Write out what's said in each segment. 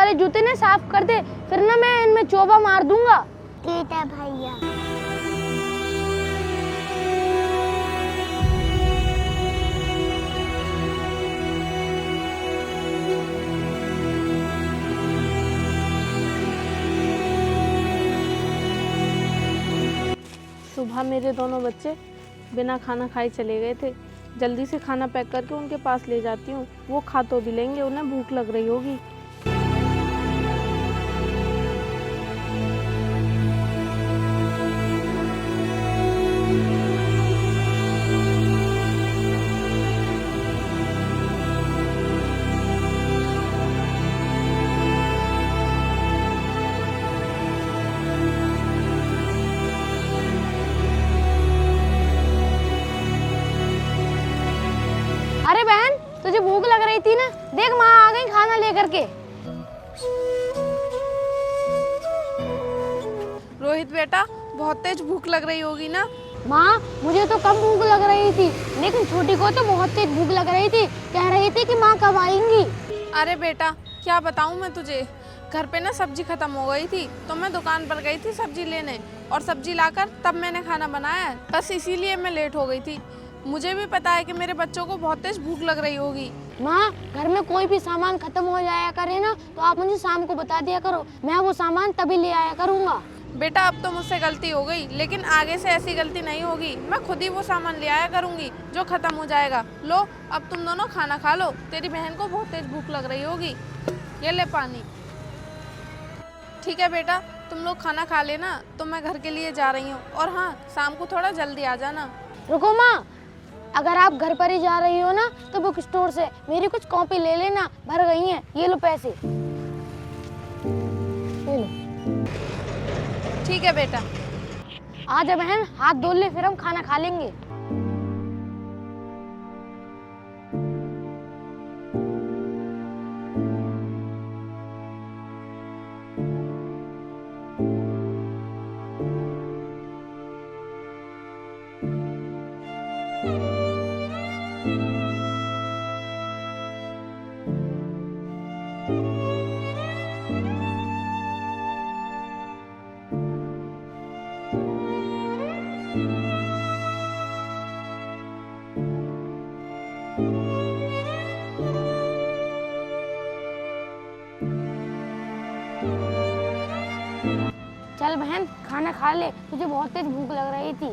सारे जूते ना साफ कर दे, फिर ना मैं इनमें चोबा मार दूंगा। ठीक है भैया। सुबह मेरे दोनों बच्चे बिना खाना खाए चले गए थे। जल्दी से खाना पैक करके उनके पास ले जाती हूँ, वो खा तो भी लेंगे, उन्हें भूख लग रही होगी। अरे बहन, तुझे भूख लग रही थी ना, देख माँ आ गई खाना लेकर के। रोहित बेटा, बहुत तेज भूख लग रही होगी ना? माँ मुझे तो कम भूख लग रही थी, लेकिन छोटी को तो बहुत तेज भूख लग रही थी। कह रही थी कि माँ कब आएंगी। अरे बेटा, क्या बताऊँ मैं तुझे, घर पे ना सब्जी खत्म हो गई थी, तो मैं दुकान पर गई थी सब्जी लेने, और सब्जी लाकर तब मैंने खाना बनाया। बस इसीलिए मैं लेट हो गई थी। मुझे भी पता है कि मेरे बच्चों को बहुत तेज भूख लग रही होगी। माँ, घर में कोई भी सामान खत्म हो जाया करे ना, तो आप मुझे शाम को बता दिया करो, मैं वो सामान तभी ले आया करूँगा। बेटा, अब तो मुझसे गलती हो गई, लेकिन आगे से ऐसी गलती नहीं होगी। मैं खुद ही वो सामान ले आया करूँगी जो खत्म हो जाएगा। लो, अब तुम दोनों खाना खा लो, तेरी बहन को बहुत तेज भूख लग रही होगी। ये ले पानी। ठीक है बेटा, तुम लोग खाना खा लेना, तो मैं घर के लिए जा रही हूँ। और हाँ, शाम को थोड़ा जल्दी आ जाना। रुको माँ, अगर आप घर पर ही जा रही हो ना, तो बुक स्टोर से मेरी कुछ कॉपी ले लेना, भर गई हैं। ये लो पैसे, ये लो। ठीक है बेटा। आजा बहन, हाथ धो ले, फिर हम खाना खा लेंगे। चल बहन, खाना खा ले, तुझे बहुत तेज भूख लग रही थी।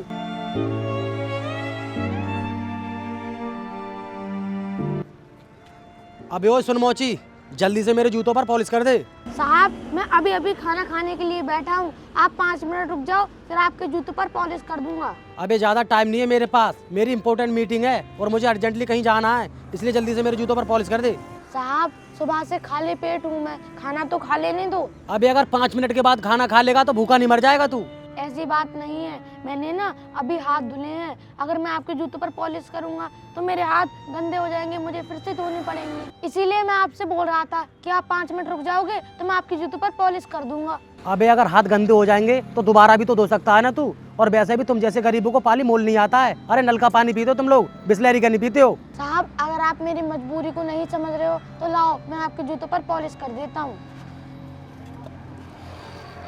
अबे ओ सुन मोची, जल्दी से मेरे जूतों पर पॉलिश कर दे। साहब, मैं अभी अभी खाना खाने के लिए बैठा हूँ, आप 5 मिनट रुक जाओ, फिर आपके जूतों पर पॉलिश कर दूंगा। अबे ज्यादा टाइम नहीं है मेरे पास, मेरी इंपॉर्टेंट मीटिंग है और मुझे अर्जेंटली कहीं जाना है, इसलिए जल्दी से मेरे जूतों पर पॉलिश कर दे। साहब, सुबह से खाली पेट हूँ मैं, खाना तो खा लेने दो। अबे अगर 5 मिनट के बाद खाना खा लेगा तो भूखा नहीं मर जाएगा तू। ऐसी बात नहीं है, मैंने ना अभी हाथ धुले हैं। अगर मैं आपके जूतों पर पॉलिश करूंगा तो मेरे हाथ गंदे हो जाएंगे, मुझे फिर से धोने पड़ेंगे। इसीलिए मैं आपसे बोल रहा था कि आप 5 मिनट रुक जाओगे तो मैं आपके जूतों पर पॉलिश कर दूंगा। अबे अगर हाथ गंदे हो जाएंगे तो दोबारा भी तो धो सकता है ना तू, और वैसे भी तुम जैसे गरीबों को पानी मोल नहीं आता है। अरे नल का पानी पीते हो तुम लोग, बिस्लरी का नहीं पीते हो। साहब, अगर आप मेरी मजबूरी को नहीं समझ रहे हो तो लाओ, मैं आपके जूतों पर पॉलिश कर देता हूँ।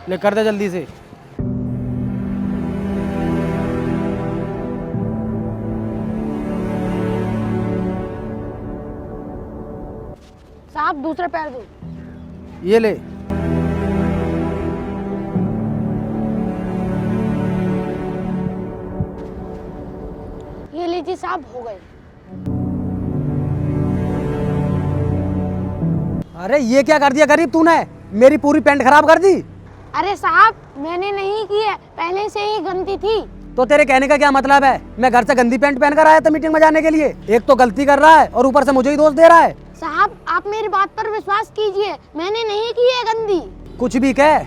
ले कर दे जल्दी से। साहब, दूसरा पैर दो। ये ले। ये लीजिए साहब, हो गए। अरे ये क्या कर दिया गरीब तूने, मेरी पूरी पैंट खराब कर दी। अरे साहब, मैंने नहीं की है, पहले से ही गंदी थी। तो तेरे कहने का क्या मतलब है? मैं घर से गंदी पैंट पहन कर आया था मीटिंग में जाने के लिए। एक तो गलती कर रहा है और ऊपर से मुझे ही दोष दे रहा है। साहब, आप मेरी बात पर विश्वास कीजिए, मैंने नहीं की है गंदी। कुछ भी कह,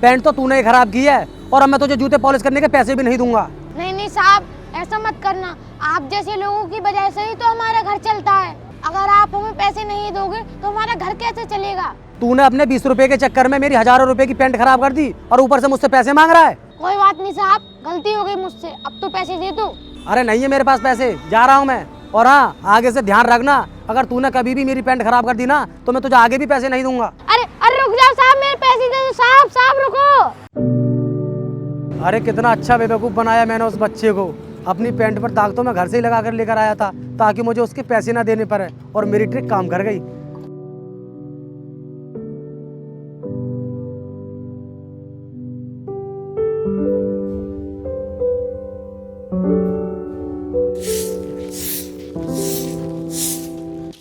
पैंट तो तूने ही खराब की है, और अब मैं तुझे जूते पॉलिश करने के पैसे भी नहीं दूंगा। नहीं नहीं साहब, ऐसा मत करना, आप जैसे लोगों की वजह से ही तो हमारा घर चलता है। अगर आप हमें पैसे नहीं दोगे तो हमारा घर कैसे चलेगा? तूने अपने 20 रुपए के चक्कर में मेरी हजारों रुपए की पैंट खराब कर दी और ऊपर से मुझसे पैसे मांग रहा है। कोई बात नहीं साहब, गलती हो गई मुझसे, अब तो पैसे दे दो। अरे नहीं है मेरे पास पैसे, जा रहा हूँ मैं। और हाँ, आगे से ध्यान रखना, अगर तूने कभी भी मेरी पैंट खराब कर दी ना तो मैं तुझे आगे भी पैसे नहीं दूंगा। अरे अरे रुक साहब रुको। अरे कितना अच्छा बेवकूफ़ बनाया मैंने उस बच्चे को। अपनी पैंट पर दाग तो मैं घर से ही लगा कर लेकर आया था ताकि मुझे उसके पैसे ना देने पड़े, और मेरी ट्रिक काम कर गई।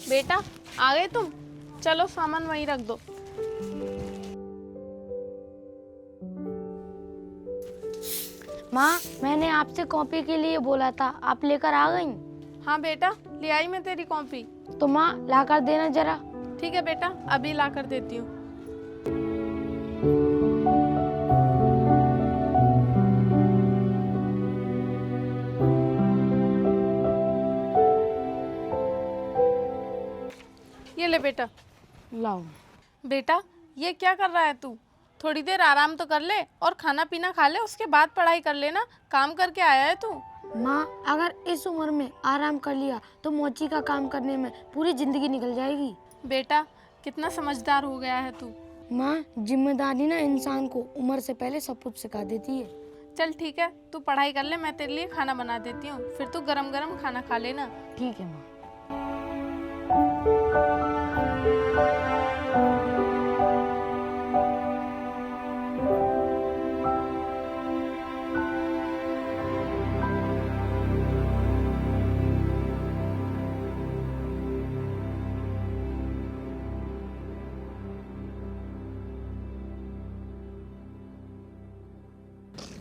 बेटा आ गए तुम, चलो सामान वहीं रख दो। माँ, मैंने आपसे कॉपी के लिए बोला था, आप लेकर आ गई? हाँ बेटा, ले आई मैं तेरी कॉपी। तो माँ ला कर देना जरा। ठीक है बेटा, अभी ला कर देती हूँ। ये ले बेटा। लाओ। बेटा ये क्या कर रहा है तू? थोड़ी देर आराम तो कर ले और खाना पीना खा ले, उसके बाद पढ़ाई कर लेना। काम करके आया है तू। माँ, अगर इस उम्र में आराम कर लिया तो मोची का काम करने में पूरी जिंदगी निकल जाएगी। बेटा कितना समझदार हो गया है तू। माँ, जिम्मेदारी ना इंसान को उम्र से पहले सब कुछ सिखा देती है। चल ठीक है, तू पढ़ाई कर ले, मैं तेरे लिए खाना बना देती हूँ, फिर तू गरम गरम खाना खा लेना। ठीक है माँ।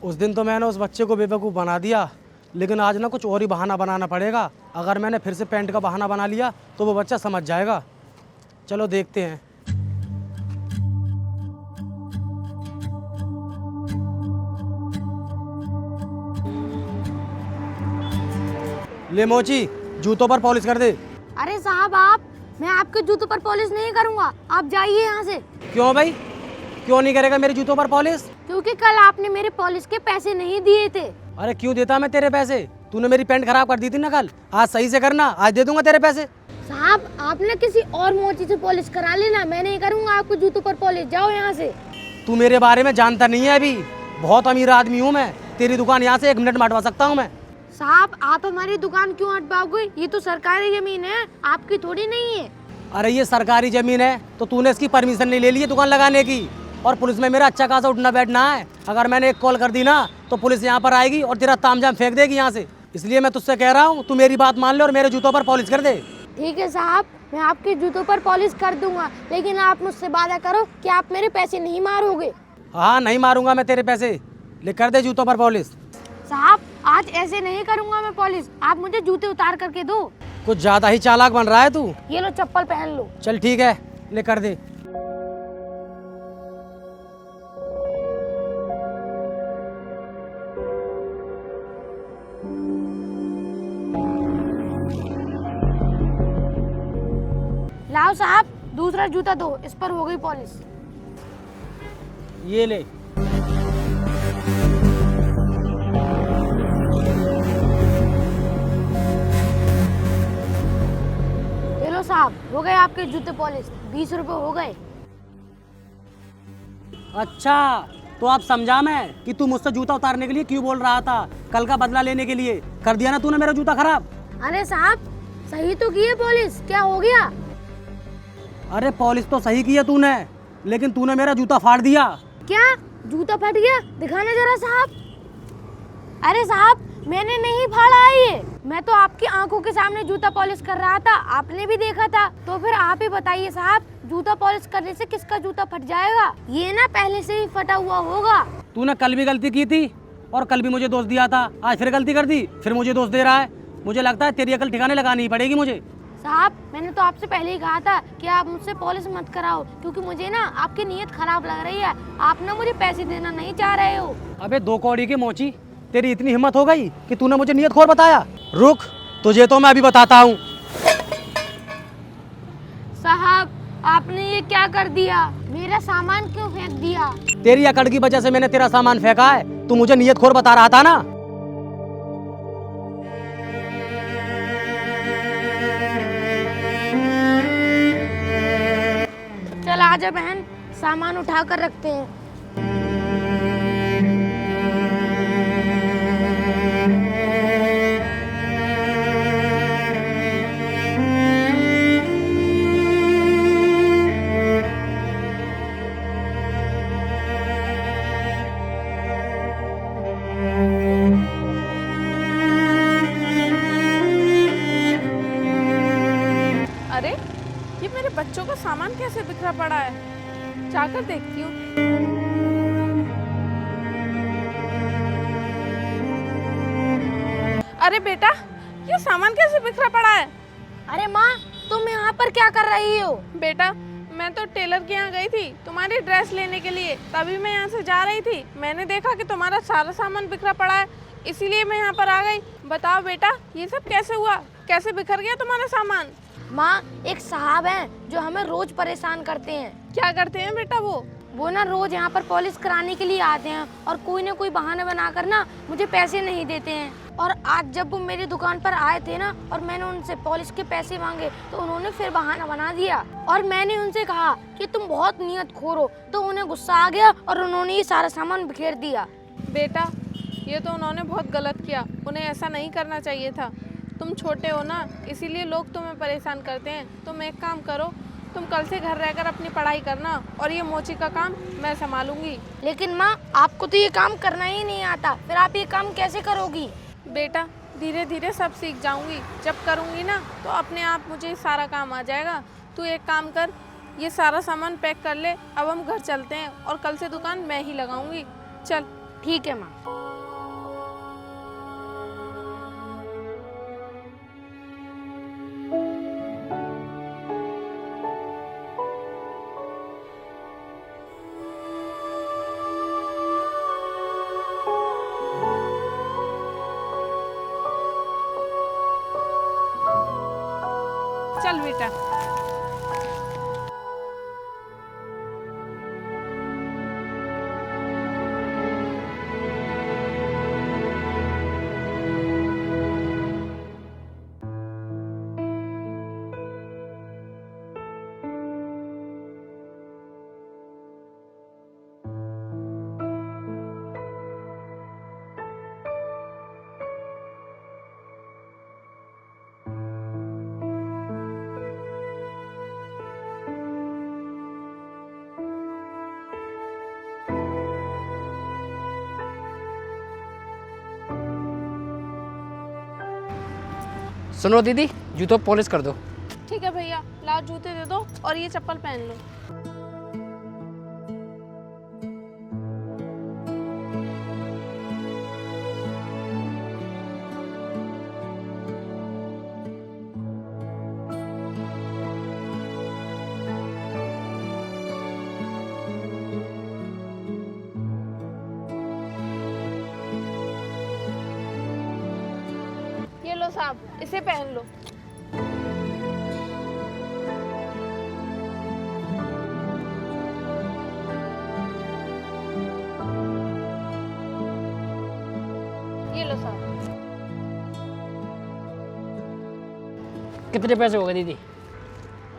उस दिन तो मैंने उस बच्चे को बेवकूफ़ बना दिया, लेकिन आज ना कुछ और ही बहाना बनाना पड़ेगा। अगर मैंने फिर से पैंट का बहाना बना लिया तो वो बच्चा समझ जाएगा। चलो देखते हैं। ले मोची, जूतों पर पॉलिश कर दे। अरे साहब, मैं आपके जूतों पर पॉलिश नहीं करूँगा, आप जाइए यहाँ से। क्यों भाई, क्यों नहीं करेगा मेरे जूतों पर पॉलिश? क्योंकि कल आपने मेरे पॉलिश के पैसे नहीं दिए थे। अरे क्यों देता मैं तेरे पैसे? तूने मेरी पैंट खराब कर दी थी ना कल, आज सही से करना, आज दे दूंगा तेरे पैसे। साहब, आपने किसी और मोची से पॉलिश करा लेना, मैं नहीं करूँगा आपके जूतों पर पॉलिश, जाओ यहाँ से। तू मेरे बारे में जानता नहीं है अभी, बहुत अमीर आदमी हूँ मैं। तेरी दुकान यहाँ से 1 मिनट में हटवा सकता हूँ मैं। साहब, आप हमारी दुकान क्यों हटवाओगे? ये तो सरकारी जमीन है, आपकी थोड़ी नहीं है। अरे ये सरकारी जमीन है तो तूने इसकी परमिशन नहीं ले ली है दुकान लगाने की, और पुलिस में मेरा अच्छा खासा उठना बैठना है। अगर मैंने एक कॉल कर दी ना तो पुलिस यहाँ पर आएगी और तेरा तामझाम फेंक देगी यहाँ से। इसलिए मैं तुझसे कह रहा हूँ तू मेरी बात मान ले और मेरे जूतों पर पॉलिश कर दे। ठीक है साहब, मैं आपके जूतों पर पॉलिश कर दूंगा, लेकिन आप मुझसे वादा करो कि आप मेरे पैसे नहीं मारोगे। हाँ नहीं मारूंगा मैं तेरे पैसे, ले कर दे जूतों पर पॉलिश। साहब, आज ऐसे नहीं करूंगा मैं पॉलिश, आप मुझे जूते उतार करके दो। कुछ ज्यादा ही चालाक बन रहा है तू। ये लो, चप्पल पहन लो। चल ठीक है, ले कर दे। लाओ साहब, दूसरा जूता दो, इस पर हो गई पॉलिश। ये ले। ये लो साहब, हो गए आपके जूते पॉलिश, 20 रुपए हो गए। अच्छा, तो आप समझा मैं कि तू मुझसे जूता उतारने के लिए क्यों बोल रहा था? कल का बदला लेने के लिए। कर दिया ना तूने मेरा जूता खराब। अरे साहब, सही तो की है पॉलिश, क्या हो गया? अरे पॉलिश तो सही की है तूने, लेकिन तूने मेरा जूता फाड़ दिया। क्या जूता फट गया? दिखाने जरा साहब। अरे साहब, मैंने नहीं फाड़ा है ये, मैं तो आपकी आंखों के सामने जूता पॉलिश कर रहा था, आपने भी देखा था। तो फिर आप ही बताइए साहब, जूता पॉलिश करने से किसका जूता फट जाएगा? ये ना पहले से ही फटा हुआ होगा। तूने कल भी गलती की थी और कल भी मुझे दोष दिया था, आज फिर गलती कर दी, फिर मुझे दोष दे रहा है। मुझे लगता है तेरी अकल ठिकाने लगानी ही पड़ेगी मुझे। साहब, मैंने तो आपसे पहले ही कहा था कि आप मुझसे पॉलिश मत कराओ, क्योंकि मुझे ना आपकी नीयत खराब लग रही है। आप ना मुझे पैसे देना नहीं चाह रहे हो। अबे 2 कौड़ी की मोची, तेरी इतनी हिम्मत हो गई कि तूने मुझे नियत खोर बताया? रुक, तुझे तो मैं अभी बताता हूँ। साहब, आपने ये क्या कर दिया? मेरा सामान क्यों फेंक दिया? तेरी अकड़ की वजह से मैंने तेरा सामान फेंका है। तू मुझे नियत खोर बता रहा था ना। चल आजा बहन, सामान उठा कर रखते हैं। सामान कैसे बिखरा पड़ा है, जाकर देखती हूँ। अरे बेटा, ये सामान कैसे बिखरा पड़ा है? अरे माँ, तुम यहाँ पर क्या कर रही हो? बेटा, मैं तो टेलर के यहाँ गई थी तुम्हारी ड्रेस लेने के लिए, तभी मैं यहाँ से जा रही थी। मैंने देखा कि तुम्हारा सारा सामान बिखरा पड़ा है, इसीलिए मैं यहाँ पर आ गई। बताओ बेटा, ये सब कैसे हुआ, कैसे बिखर गया तुम्हारा सामान? माँ, एक साहब हैं जो हमें रोज परेशान करते हैं। क्या करते हैं बेटा वो ना रोज यहाँ पर पॉलिश कराने के लिए आते हैं और कोई ना कोई बहाना बनाकर ना मुझे पैसे नहीं देते हैं। और आज जब वो मेरी दुकान पर आए थे ना और मैंने उनसे पॉलिश के पैसे मांगे तो उन्होंने फिर बहाना बना दिया और मैंने उनसे कहा कि तुम बहुत नियतखोर हो, तो उन्हें गुस्सा आ गया और उन्होंने ये सारा सामान बिखेर दिया। बेटा, ये तो उन्होंने बहुत गलत किया, उन्हें ऐसा नहीं करना चाहिए था। तुम छोटे हो ना, इसीलिए लोग तुम्हें परेशान करते हैं। तुम एक काम करो, तुम कल से घर रहकर अपनी पढ़ाई करना और ये मोची का काम मैं संभालूंगी। लेकिन माँ, आपको तो ये काम करना ही नहीं आता, फिर आप ये काम कैसे करोगी? बेटा, धीरे धीरे सब सीख जाऊंगी, जब करूंगी ना तो अपने आप मुझे सारा काम आ जाएगा। तू एक काम कर, ये सारा सामान पैक कर ले, अब हम घर चलते हैं और कल से दुकान मैं ही लगाऊंगी। चल। ठीक है माँ। चल बेटा। सुनो दीदी, जूतों पॉलिश कर दो। ठीक है भैया, लाओ जूते दे दो और ये चप्पल पहन लो। ये लो साहब, इसे पहन लो। ये लो साहब। कितने पैसे हो गए दीदी?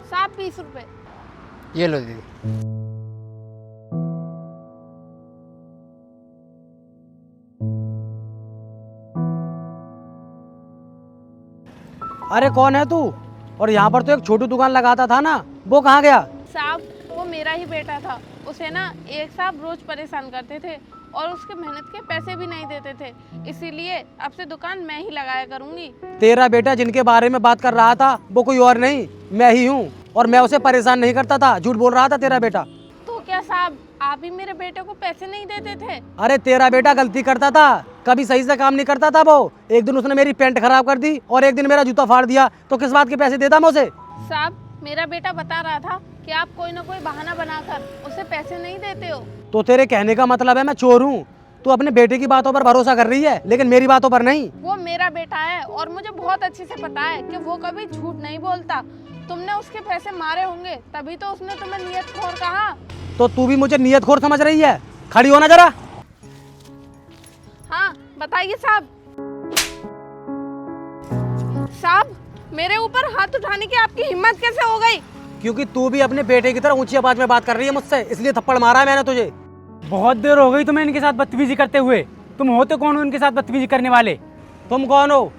साहब 20 रुपए। ये लो दीदी। अरे कौन है तू? और यहाँ पर तो एक छोटी दुकान लगाता था ना, वो कहाँ गया? साहब, वो मेरा ही बेटा था। उसे ना एक साहब रोज परेशान करते थे और उसके मेहनत के पैसे भी नहीं देते थे, इसीलिए अब से दुकान मैं ही लगाया करूंगी। तेरा बेटा जिनके बारे में बात कर रहा था वो कोई और नहीं, मैं ही हूँ। और मैं उसे परेशान नहीं करता था, झूठ बोल रहा था तेरा बेटा। तो क्या साहब, आप ही मेरे बेटे को पैसे नहीं देते थे? अरे तेरा बेटा गलती करता था, कभी सही से काम नहीं करता था वो। एक दिन उसने मेरी पैंट खराब कर दी और एक दिन मेरा जूता फाड़ दिया, तो किस बात के पैसे देता मैं उसे? साहब, मेरा बेटा बता रहा था कि आप कोई ना कोई बहाना बनाकर उसे पैसे नहीं देते हो। तो तेरे कहने का मतलब है मैं चोर हूँ? तू अपने बेटे की बातों पर भरोसा कर रही है लेकिन मेरी बातों पर नहीं। वो मेरा बेटा है और मुझे बहुत अच्छे से पता है कि वो कभी झूठ नहीं बोलता। तुमने उसके पैसे मारे होंगे, तभी तो उसने तुम्हें नियतखोर कहा। तो तू भी मुझे नियतखोर समझ रही है? खड़ी होना जरा। हाँ बताइए साहब। साहब, मेरे ऊपर हाथ उठाने की आपकी हिम्मत कैसे हो गई? क्योंकि तू भी अपने बेटे की तरह ऊंची आवाज में बात कर रही है मुझसे, इसलिए थप्पड़ मारा है मैंने तुझे। बहुत देर हो गई तुम्हें इनके साथ बदतमीजी करते हुए। तुम होते कौन हो इनके साथ बदतमीजी करने वाले? तुम कौन हो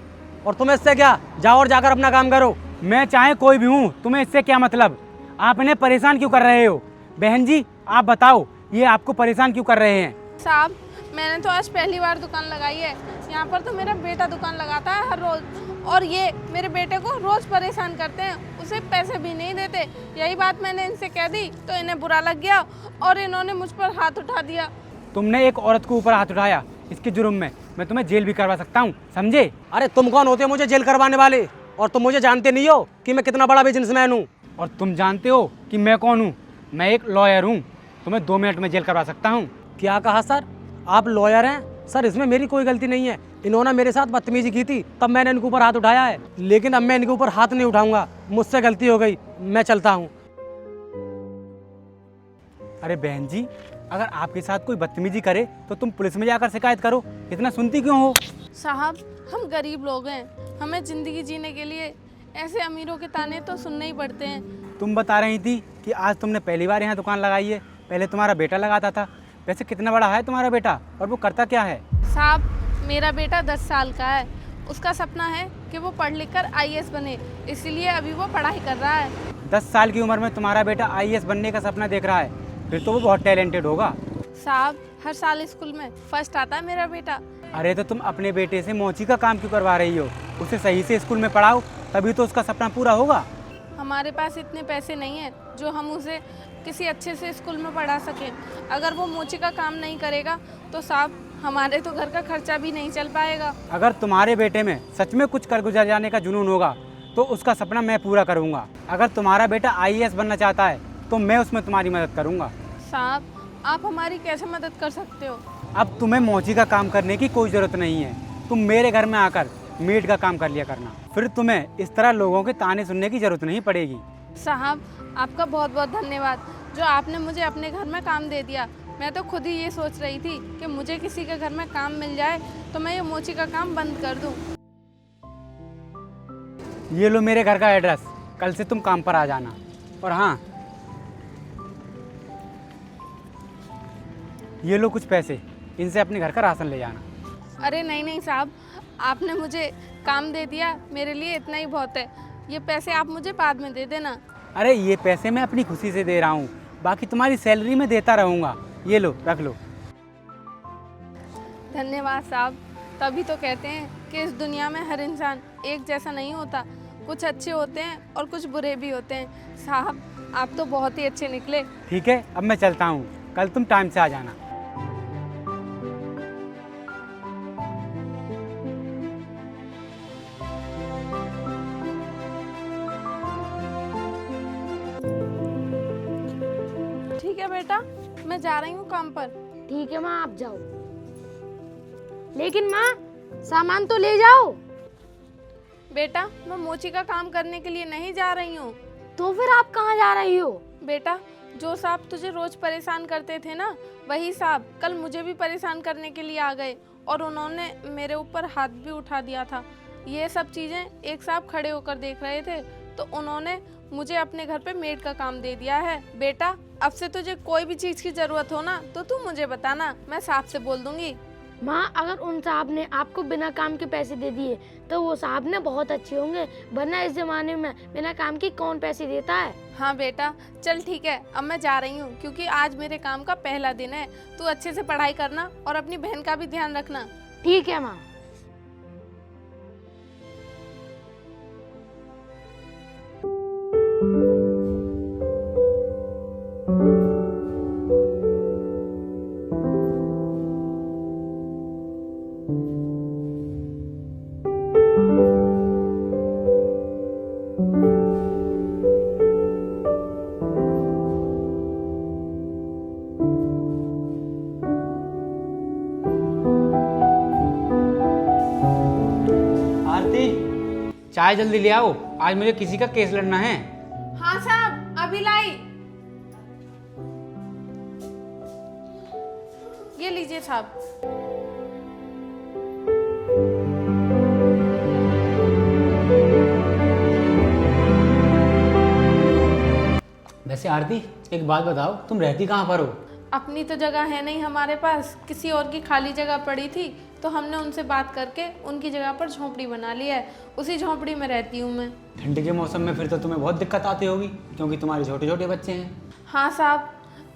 और तुम्हें इससे क्या? जाओ और जाकर अपना काम करो। मैं चाहे कोई भी हूँ, तुम्हें इससे क्या मतलब? आप इन्हें परेशान क्यों कर रहे हो? बहन जी आप बताओ, ये आपको परेशान क्यों कर रहे हैं? साहब, मैंने तो आज पहली बार दुकान लगाई है। यहाँ पर तो मेरा बेटा दुकान लगाता है हर रोज, और ये मेरे बेटे को रोज परेशान करते हैं, उसे पैसे भी नहीं देते। यही बात मैंने इनसे कह दी तो इन्हें बुरा लग गया और इन्होंने मुझ पर हाथ उठा दिया। तुमने एक औरत को ऊपर हाथ उठाया, इसके जुर्म में मैं तुम्हें जेल भी करवा सकता हूँ, समझे? अरे तुम कौन होते हो मुझे जेल करवाने वाले? और तुम मुझे जानते नहीं हो कि मैं कितना बड़ा बिजनेसमैन हूँ। और तुम जानते हो कि मैं कौन हूँ? मैं एक लॉयर हूँ, तुम्हें 2 मिनट में जेल करवा सकता हूँ। क्या कहा सर? आप लॉयर हैं? सर इसमें मेरी कोई गलती नहीं है, इन्होंने मेरे साथ बदतमीजी की थी तब मैंने इनके ऊपर हाथ उठाया है, लेकिन अब मैं इनके ऊपर हाथ नहीं उठाऊंगा, मुझसे गलती हो गई, मैं चलता हूँ। अरे बहन जी, अगर आपके साथ कोई बदतमीजी करे तो तुम पुलिस में जाकर शिकायत करो, इतना सुनती क्यों हो? साहब हम गरीब लोग हैं, हमें ज़िंदगी जीने के लिए ऐसे अमीरों के ताने तो सुनने ही पड़ते हैं। तुम बता रही थी कि आज तुमने पहली बार यहाँ दुकान लगाई है, पहले तुम्हारा बेटा लगाता था। वैसे कितना बड़ा है तुम्हारा बेटा और वो करता क्या है? साहब मेरा बेटा 10 साल का है, उसका सपना है कि वो पढ़ लिख कर IAS बने, इसीलिए अभी वो पढ़ाई कर रहा है। 10 साल की उम्र में तुम्हारा बेटा IAS बनने का सपना देख रहा है, फिर तो वो बहुत टैलेंटेड होगा। साहब हर साल स्कूल में फर्स्ट आता है मेरा बेटा। अरे तो तुम अपने बेटे से मोची का काम क्यों करवा रही हो? उसे सही से स्कूल में पढ़ाओ, तभी तो उसका सपना पूरा होगा। हमारे पास इतने पैसे नहीं हैं जो हम उसे किसी अच्छे से स्कूल में पढ़ा सकें। अगर वो मोची का काम नहीं करेगा तो साहब हमारे तो घर का खर्चा भी नहीं चल पाएगा। अगर तुम्हारे बेटे में सच में कुछ कर गुजर जाने का जुनून होगा तो उसका सपना मैं पूरा करूँगा। अगर तुम्हारा बेटा IAS बनना चाहता है तो मैं उसमें तुम्हारी मदद करूँगा। साहब आप हमारी कैसे मदद कर सकते हो? अब तुम्हें मौजी का काम करने की कोई ज़रूरत नहीं है, तुम मेरे घर में आकर मेड का काम कर लिया करना, फिर तुम्हें इस तरह लोगों के ताने सुनने की ज़रूरत नहीं पड़ेगी। साहब आपका बहुत बहुत धन्यवाद जो आपने मुझे अपने घर में काम दे दिया। मैं तो खुद ही ये सोच रही थी कि मुझे किसी के घर में काम मिल जाए तो मैं ये मोची का काम बंद कर दूं। ये लो मेरे घर का एड्रेस, कल से तुम काम पर आ जाना। और हाँ, ये लो कुछ पैसे, इनसे अपने घर का राशन ले जाना। अरे नहीं नहीं साहब, आपने मुझे काम दे दिया, मेरे लिए इतना ही बहुत है। ये पैसे आप मुझे बाद में दे देना। अरे ये पैसे मैं अपनी खुशी से दे रहा हूँ, बाकी तुम्हारी सैलरी में देता रहूँगा। ये लो रख लो। धन्यवाद साहब। तभी तो कहते हैं कि इस दुनिया में हर इंसान एक जैसा नहीं होता, कुछ अच्छे होते हैं और कुछ बुरे भी होते हैं। साहब आप तो बहुत ही अच्छे निकले। ठीक है, अब मैं चलता हूँ, कल तुम टाइम से आ जाना। ठीक है बेटा, मैं जा रही हूँ काम पर। ठीक है माँ आप जाओ, लेकिन माँ सामान तो ले जाओ। बेटा मैं मोची का काम करने के लिए नहीं जा रही हूँ। तो फिर आप कहाँ जा रही हो? बेटा जो साहब तुझे रोज परेशान करते थे ना, वही साहब कल मुझे भी परेशान करने के लिए आ गए और उन्होंने मेरे ऊपर हाथ भी उठा दिया था। ये सब चीज़ें एक साहब खड़े होकर देख रहे थे तो उन्होंने मुझे अपने घर पे मेड का काम दे दिया है। बेटा अब से तुझे कोई भी चीज़ की ज़रूरत हो ना तो तू मुझे बताना, मैं साहब से बोल दूंगी। माँ अगर उन साहब ने आपको बिना काम के पैसे दे दिए तो वो साहब ने बहुत अच्छे होंगे, वरना इस जमाने में बिना काम के कौन पैसे देता है। हाँ बेटा चल ठीक है, अब मैं जा रही हूँ क्योंकि आज मेरे काम का पहला दिन है। तू अच्छे से पढ़ाई करना और अपनी बहन का भी ध्यान रखना। ठीक है माँ। आरती, चाय जल्दी ले आओ, आज मुझे किसी का केस लड़ना है। हाँ साहब अभी लाई। ये लीजिए साहब। वैसे आरती एक बात बताओ, तुम रहती कहाँ पर हो? अपनी तो जगह है नहीं हमारे पास, किसी और की खाली जगह पड़ी थी तो हमने उनसे बात करके उनकी जगह पर झोंपड़ी बना ली है। उसी झोंपड़ी में रहती हूँ मैं। ठंड के मौसम में फिर तो तुम्हें बहुत दिक्कत आती होगी क्योंकि तुम्हारे छोटे छोटे बच्चे हैं। हाँ साहब,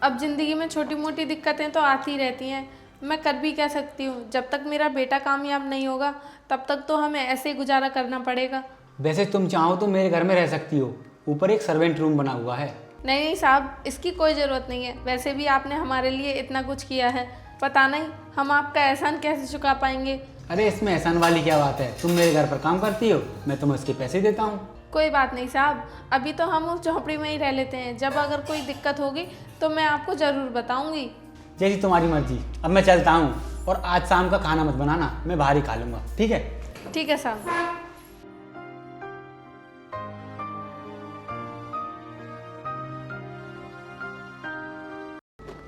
अब ज़िंदगी में छोटी मोटी दिक्कतें तो आती रहती हैं। मैं कर भी क्या सकती हूँ, जब तक मेरा बेटा कामयाब नहीं होगा तब तक तो हमें ऐसे ही गुजारा करना पड़ेगा। वैसे तुम चाहो तो मेरे घर में रह सकती हो, ऊपर एक सर्वेंट रूम बना हुआ है। नहीं नहीं साहब, इसकी कोई ज़रूरत नहीं है। वैसे भी आपने हमारे लिए इतना कुछ किया है, पता नहीं हम आपका एहसान कैसे चुका पाएंगे। अरे इसमें एहसान वाली क्या बात है, तुम मेरे घर पर काम करती हो, मैं तुम्हें उसके पैसे देता हूँ। कोई बात नहीं साहब, अभी तो हम उस झोंपड़ी में ही रह लेते हैं। जब अगर कोई दिक्कत होगी तो मैं आपको ज़रूर बताऊंगी। जैसी तुम्हारी मर्जी। अब मैं चलता हूँ, और आज शाम का खाना मत बनाना, मैं बाहर ही खा लूँगा, ठीक है? ठीक है साहब।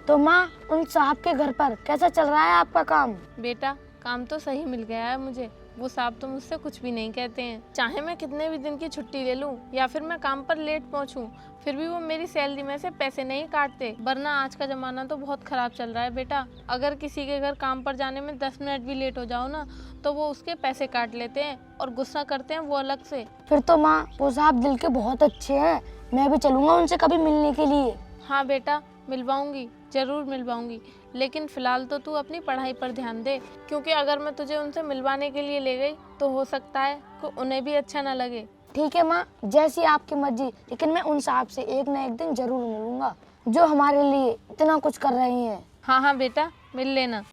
तो माँ, उन साहब के घर पर कैसा चल रहा है आपका काम? बेटा, काम तो सही मिल गया है मुझे। वो साहब तो मुझसे कुछ भी नहीं कहते हैं। चाहे मैं कितने भी दिन की छुट्टी ले लूं या फिर मैं काम पर लेट पहुंचूं, फिर भी वो मेरी सैलरी में से पैसे नहीं काटते। वरना आज का ज़माना तो बहुत ख़राब चल रहा है बेटा। अगर किसी के घर काम पर जाने में 10 मिनट भी लेट हो जाओ ना, तो वो उसके पैसे काट लेते हैं और गुस्सा करते हैं वो अलग से। फिर तो माँ, वो साहब दिल के बहुत अच्छे हैं। मैं भी चलूँगा उनसे कभी मिलने के लिए। हाँ बेटा, मिलवाऊंगी, ज़रूर मिलवाऊंगी। लेकिन फ़िलहाल तो तू अपनी पढ़ाई पर ध्यान दे, क्योंकि अगर मैं तुझे उनसे मिलवाने के लिए ले गई तो हो सकता है कि उन्हें भी अच्छा ना लगे। ठीक है माँ, जैसी आपकी मर्जी, लेकिन मैं उन साहब से एक न एक दिन जरूर मिलूंगा, जो हमारे लिए इतना कुछ कर रहे हैं। हाँ हाँ बेटा, मिल लेना।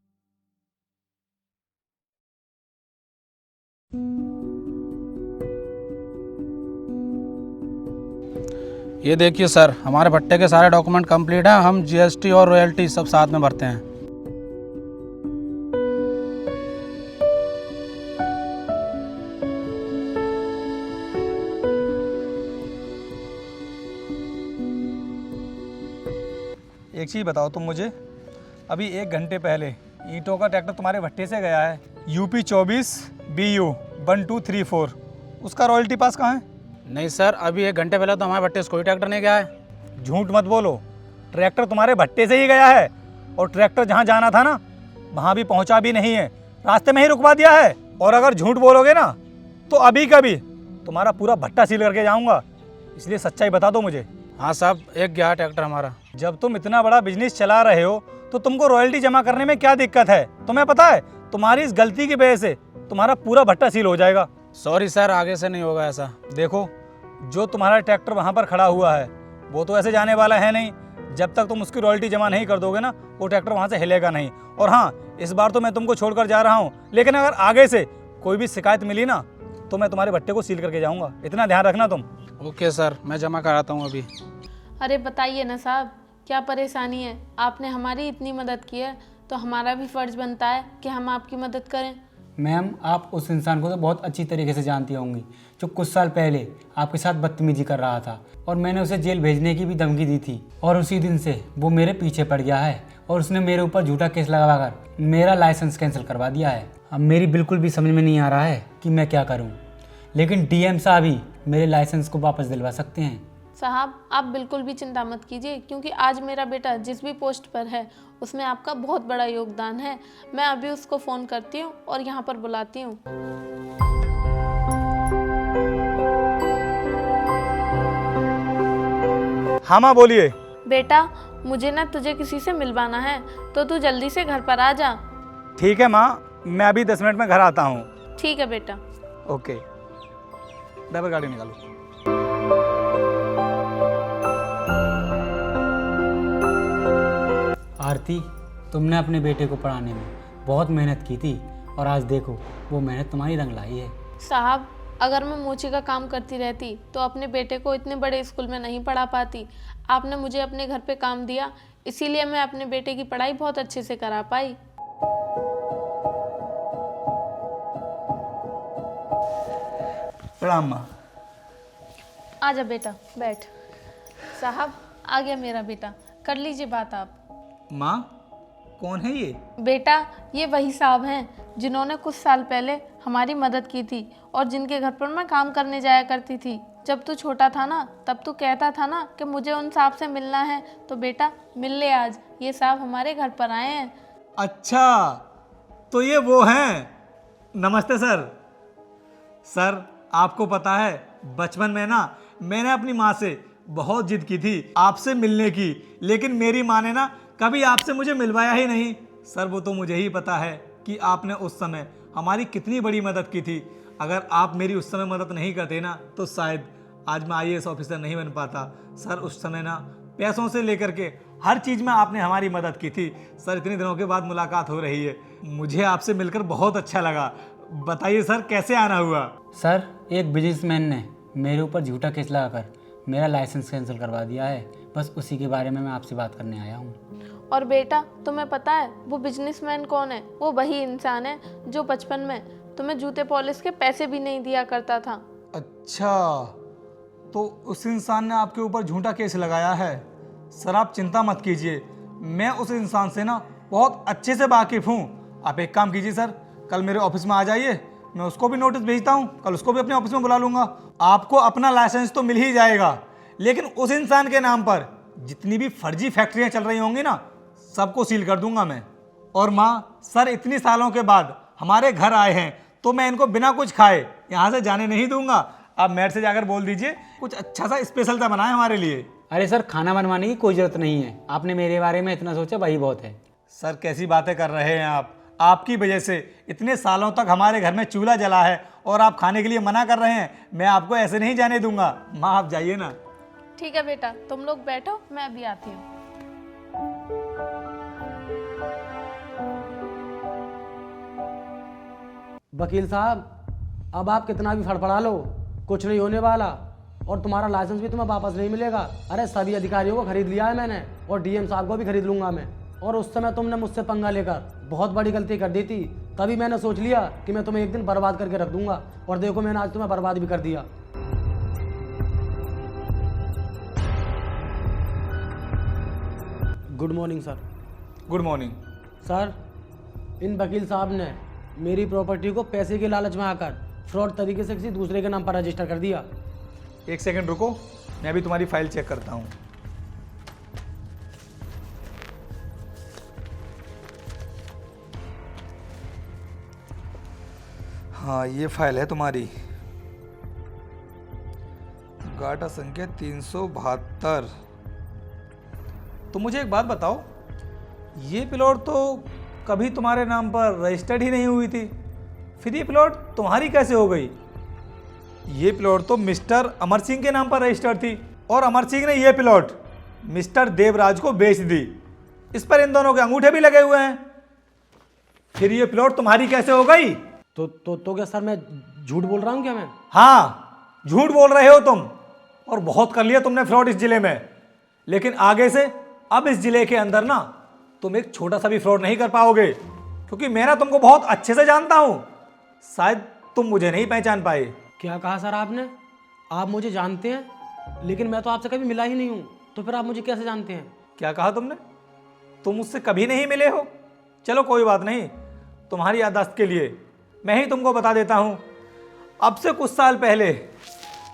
ये देखिए सर, हमारे भट्टे के सारे डॉक्यूमेंट कंप्लीट हैं। हम जीएसटी और रॉयल्टी सब साथ में भरते हैं। एक चीज़ बताओ तुम मुझे, अभी 1 घंटे पहले ईंटों का ट्रैक्टर तुम्हारे भट्टे से गया है, यूपी 24 BU 1234, उसका रॉयल्टी पास कहाँ है? नहीं सर, अभी 1 घंटे पहले तो हमारे भट्टे से कोई ट्रैक्टर नहीं गया है। झूठ मत बोलो, ट्रैक्टर तुम्हारे भट्टे से ही गया है, और ट्रैक्टर जहाँ जाना था ना वहाँ भी पहुँचा भी नहीं है, रास्ते में ही रुकवा दिया है। और अगर झूठ बोलोगे ना तो अभी कभी तुम्हारा पूरा भट्टा सील करके जाऊँगा, इसलिए सच्चाई बता दो मुझे। हाँ साहब, एक गया ट्रैक्टर हमारा। जब तुम इतना बड़ा बिजनेस चला रहे हो तो तुमको रॉयल्टी जमा करने में क्या दिक्कत है? तुम्हें पता है तुम्हारी इस गलती की वजह से तुम्हारा पूरा भट्टा सील हो जाएगा। सॉरी सर, आगे से नहीं होगा ऐसा। देखो, जो तुम्हारा ट्रैक्टर वहाँ पर खड़ा हुआ है वो तो ऐसे जाने वाला है नहीं। जब तक तुम उसकी रॉयल्टी जमा नहीं कर दोगे ना, वो ट्रैक्टर वहाँ से हिलेगा नहीं। और हाँ, इस बार तो मैं तुमको छोड़कर जा रहा हूँ, लेकिन अगर आगे से कोई भी शिकायत मिली ना तो मैं तुम्हारे भट्टे को सील करके जाऊँगा, इतना ध्यान रखना तुम। ओके सर, मैं जमा कराता हूँ अभी। अरे बताइए ना साहब, क्या परेशानी है? आपने हमारी इतनी मदद की है तो हमारा भी फ़र्ज़ बनता है कि हम आपकी मदद करें। मैम, आप उस इंसान को तो बहुत अच्छी तरीके से जानती होंगी जो कुछ साल पहले आपके साथ बदतमीजी कर रहा था, और मैंने उसे जेल भेजने की भी धमकी दी थी, और उसी दिन से वो मेरे पीछे पड़ गया है और उसने मेरे ऊपर झूठा केस लगाकर मेरा लाइसेंस कैंसिल करवा दिया है। अब मेरी बिल्कुल भी समझ में नहीं आ रहा है कि मैं क्या करूँ, लेकिन DM साहब ही मेरे लाइसेंस को वापस दिलवा सकते हैं। साहब, आप बिल्कुल भी चिंता मत कीजिए, क्योंकि आज मेरा बेटा जिस भी पोस्ट पर है उसमें आपका बहुत बड़ा योगदान है। मैं अभी उसको फ़ोन करती हूँ और यहाँ पर बुलाती हूँ। हाँ माँ, बोलिए। बेटा, मुझे ना तुझे किसी से मिलवाना है, तो तू जल्दी से घर पर आ जा। ठीक है माँ, मैं अभी 10 मिनट में घर आता हूँ। ठीक है बेटा। ओके, ड्राइवर गाड़ी निकालो। आरती, तुमने अपने बेटे को पढ़ाने में बहुत मेहनत की थी, और आज देखो वो मेहनत तुम्हारी रंग लाई है। साहब, अगर मैं मोची का काम करती रहती तो अपने बेटे को इतने बड़े स्कूल में नहीं पढ़ा पाती। आपने मुझे अपने घर पे काम दिया, इसीलिए मैं अपने बेटे की पढ़ाई बहुत अच्छे से करा पाई। प्रणाम माँ। आजा बेटा, बैठ। साहब, आ गया मेरा बेटा, कर लीजिए बात आप। माँ, कौन है ये? बेटा, ये वही साहब हैं जिन्होंने कुछ साल पहले हमारी मदद की थी और जिनके घर पर मैं काम करने जाया करती थी। जब तू छोटा था ना, तब तू कहता था ना कि मुझे उन साहब से मिलना है, तो बेटा मिल ले आज। ये साहब हमारे घर पर आए हैं। अच्छा, तो ये वो हैं। नमस्ते सर। सर, आपको पता है बचपन में ना मैंने अपनी माँ से बहुत जिद की थी आपसे मिलने की, लेकिन मेरी माँ ने ना कभी आपसे मुझे मिलवाया ही नहीं। सर वो तो मुझे ही पता है कि आपने उस समय हमारी कितनी बड़ी मदद की थी। अगर आप मेरी उस समय मदद नहीं करते ना तो शायद आज मैं IAS ऑफिसर नहीं बन पाता। सर उस समय ना पैसों से लेकर के हर चीज़ में आपने हमारी मदद की थी। सर इतने दिनों के बाद मुलाकात हो रही है, मुझे आपसे मिलकर बहुत अच्छा लगा। बताइए सर कैसे आना हुआ? सर एक बिजनेसमैन ने मेरे ऊपर झूठा केस लगाकर मेरा लाइसेंस कैंसिल करवा दिया है, बस उसी के बारे में मैं आपसे बात करने आया हूँ। और बेटा तुम्हें पता है वो बिजनेसमैन कौन है? वो वही इंसान है जो बचपन में तुम्हें जूते पॉलिश के पैसे भी नहीं दिया करता था। अच्छा, तो उस इंसान ने आपके ऊपर झूठा केस लगाया है। सर आप चिंता मत कीजिए, मैं उस इंसान से ना बहुत अच्छे से वाकिफ़ हूँ। आप एक काम कीजिए सर, कल मेरे ऑफिस में आ जाइए, मैं उसको भी नोटिस भेजता हूँ, कल उसको भी अपने ऑफिस में बुला लूँगा। आपको अपना लाइसेंस तो मिल ही जाएगा, लेकिन उस इंसान के नाम पर जितनी भी फर्जी फैक्ट्रियाँ चल रही होंगी ना, सबको सील कर दूंगा मैं। और माँ, सर इतनी सालों के बाद हमारे घर आए हैं तो मैं इनको बिना कुछ खाए यहाँ से जाने नहीं दूंगा। आप मेयर से जाकर बोल दीजिए कुछ अच्छा सा स्पेशल सा बनाए हमारे लिए। अरे सर खाना बनवाने की कोई ज़रूरत नहीं है, आपने मेरे बारे में इतना सोचा वही बहुत है। सर कैसी बातें कर रहे हैं आप? आपकी वजह से इतने सालों तक हमारे घर में चूल्हा जला है और आप खाने के लिए मना कर रहे हैं। मैं आपको ऐसे नहीं जाने दूंगा। माँ आप जाइए ना। ठीक है बेटा, तुम लोग बैठो, मैं अभी आती हूँ। वकील साहब, अब आप कितना भी फड़फड़ा लो, कुछ नहीं होने वाला और तुम्हारा लाइसेंस भी तुम्हें वापस नहीं मिलेगा। अरे सभी अधिकारियों को खरीद लिया है मैंने और DM साहब को भी खरीद लूंगा मैं। और उस समय तुमने मुझसे पंगा लेकर बहुत बड़ी गलती कर दी थी, तभी मैंने सोच लिया कि मैं तुम्हें एक दिन बर्बाद करके रख दूंगा, और देखो मैंने आज तुम्हें बर्बाद भी कर दिया। Good morning sir. Good morning. Sir, इन वकील साहब ने मेरी प्रॉपर्टी को पैसे के लालच में आकर फ्रॉड तरीके से किसी दूसरे के नाम पर रजिस्टर कर दिया। एक सेकंड रुको, मैं अभी तुम्हारी फाइल चेक करता हूँ। हाँ ये फाइल है तुम्हारी, गाटा संख्या 372। तो मुझे एक बात बताओ, ये प्लॉट तो कभी तुम्हारे नाम पर रजिस्टर्ड ही नहीं हुई थी, फिर ये प्लॉट तुम्हारी कैसे हो गई? ये प्लॉट तो मिस्टर अमर सिंह के नाम पर रजिस्टर्ड थी और अमर सिंह ने ये प्लॉट मिस्टर देवराज को बेच दी। इस पर इन दोनों के अंगूठे भी लगे हुए हैं, फिर ये प्लॉट तुम्हारी कैसे हो गई? तो क्या सर मैं झूठ बोल रहा हूँ क्या मैं? हाँ झूठ बोल रहे हो तुम, और बहुत कर लिया तुमने फ्रॉड इस जिले में। लेकिन आगे से अब इस जिले के अंदर ना तुम एक छोटा सा भी फ्रॉड नहीं कर पाओगे, क्योंकि मैं ना तुमको बहुत अच्छे से जानता हूं। शायद तुम मुझे नहीं पहचान पाए। क्या कहा सर आपने? आप मुझे जानते हैं, लेकिन मैं तो आपसे कभी मिला ही नहीं हूँ, तो फिर आप मुझे कैसे जानते हैं? क्या कहा तुमने? तुम मुझसे कभी नहीं मिले हो? चलो कोई बात नहीं, तुम्हारी याददाश्त के लिए मैं ही तुमको बता देता हूँ। अब से कुछ साल पहले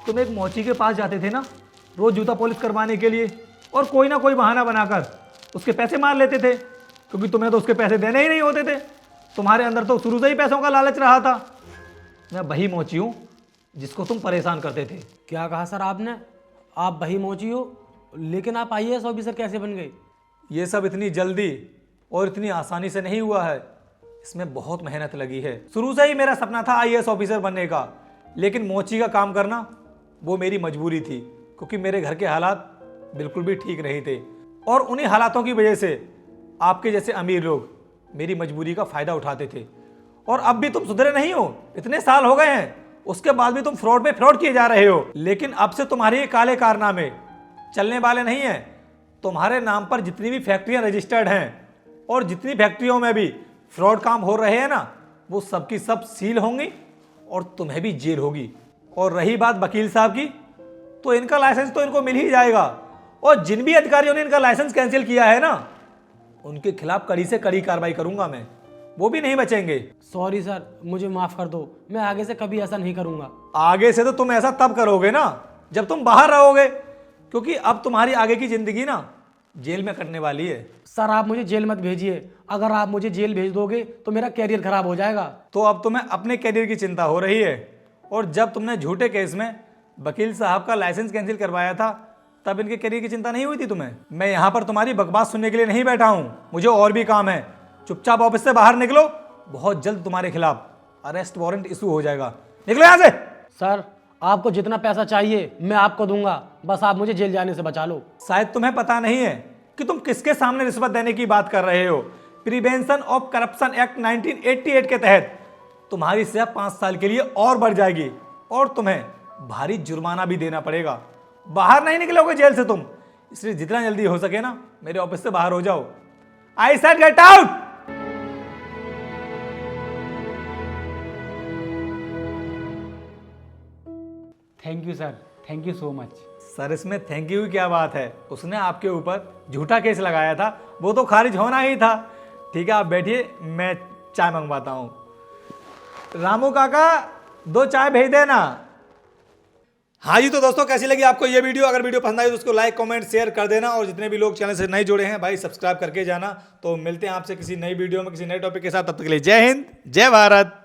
तुम एक मोची के पास जाते थे ना रोज़ जूता पॉलिश करवाने के लिए, और कोई ना कोई बहाना बनाकर उसके पैसे मार लेते थे, क्योंकि तुम्हें तो उसके पैसे देने ही नहीं होते थे। तुम्हारे अंदर तो शुरू से ही पैसों का लालच रहा था। मैं वही मोची हूँ जिसको तुम परेशान करते थे। क्या कहा सर आपने? आप वही मोची हो, लेकिन आप IAS ऑफिसर कैसे बन गए? ये सब इतनी जल्दी और इतनी आसानी से नहीं हुआ है, इसमें बहुत मेहनत लगी है। शुरू से ही मेरा सपना था IAS ऑफिसर बनने का, लेकिन मोची का काम करना वो मेरी मजबूरी थी, क्योंकि मेरे घर के हालात बिल्कुल भी ठीक नहीं थे, और उन्हीं हालातों की वजह से आपके जैसे अमीर लोग मेरी मजबूरी का फ़ायदा उठाते थे। और अब भी तुम सुधरे नहीं हो, इतने साल हो गए हैं, उसके बाद भी तुम फ्रॉड पे फ्रॉड किए जा रहे हो। लेकिन अब से तुम्हारे ये काले कारनामे चलने वाले नहीं हैं। तुम्हारे नाम पर जितनी भी फैक्ट्रियाँ रजिस्टर्ड हैं और जितनी फैक्ट्रियों में भी फ्रॉड काम हो रहे हैं ना, वो सब की सब सील होंगी और तुम्हें भी जेल होगी। और रही बात वकील साहब की, तो इनका लाइसेंस तो इनको मिल ही जाएगा, और जिन भी अधिकारियों ने इनका लाइसेंस कैंसिल किया है ना, उनके खिलाफ कड़ी से कड़ी कार्रवाई करूंगा मैं, वो भी नहीं बचेंगे। सॉरी सर, मुझे माफ़ कर दो, मैं आगे से कभी ऐसा नहीं करूँगा। आगे से तो तुम ऐसा तब करोगे ना जब तुम बाहर रहोगे, क्योंकि अब तुम्हारी आगे की जिंदगी ना जेल में कटने वाली है। सर आप मुझे जेल मत भेजिए, अगर आप मुझे जेल भेज दोगे तो मेरा कैरियर खराब हो जाएगा। तो अब तुम्हें अपने कैरियर की चिंता हो रही है, और जब तुमने झूठे केस में वकील साहब का लाइसेंस कैंसिल करवाया था तब इनके करियर की चिंता नहीं हुई थी तुम्हें। मैं यहाँ पर तुम्हारी बकवास सुनने के लिए नहीं बैठा हूँ, मुझे और भी काम है। चुपचाप ऑफिस से बाहर निकलो, बहुत जल्द तुम्हारे खिलाफ अरेस्ट वारंट इशू हो जाएगा। निकलो यहाँ से। सर आपको जितना पैसा चाहिए मैं आपको दूंगा, बस आप मुझे जेल जाने से बचा लो। शायद तुम्हें पता नहीं है कि तुम किसके सामने रिश्वत देने की बात कर रहे हो। प्रिवेंशन ऑफ करप्शन एक्ट 1988 के तहत तुम्हारी सजा 5 साल के लिए और बढ़ जाएगी और तुम्हें भारी जुर्माना भी देना पड़ेगा। बाहर नहीं निकलोगे जेल से तुम, इसलिए जितना जल्दी हो सके ना मेरे ऑफिस से बाहर हो जाओ। I said get out. Thank you sir, thank you so much. Sir इसमें थैंक यू की क्या बात है, उसने आपके ऊपर झूठा केस लगाया था, वो तो खारिज होना ही था। ठीक है आप बैठिए, मैं चाय मंगवाता हूँ। रामू काका 2 चाय भेज देना। हाँ जी, तो दोस्तों कैसी लगी आपको ये वीडियो? अगर वीडियो पसंद आई तो उसको लाइक कमेंट शेयर कर देना, और जितने भी लोग चैनल से नए जुड़े हैं भाई सब्सक्राइब करके जाना। तो मिलते हैं आपसे किसी नई वीडियो में किसी नए टॉपिक के साथ, तब तक के लिए जय हिंद जय भारत।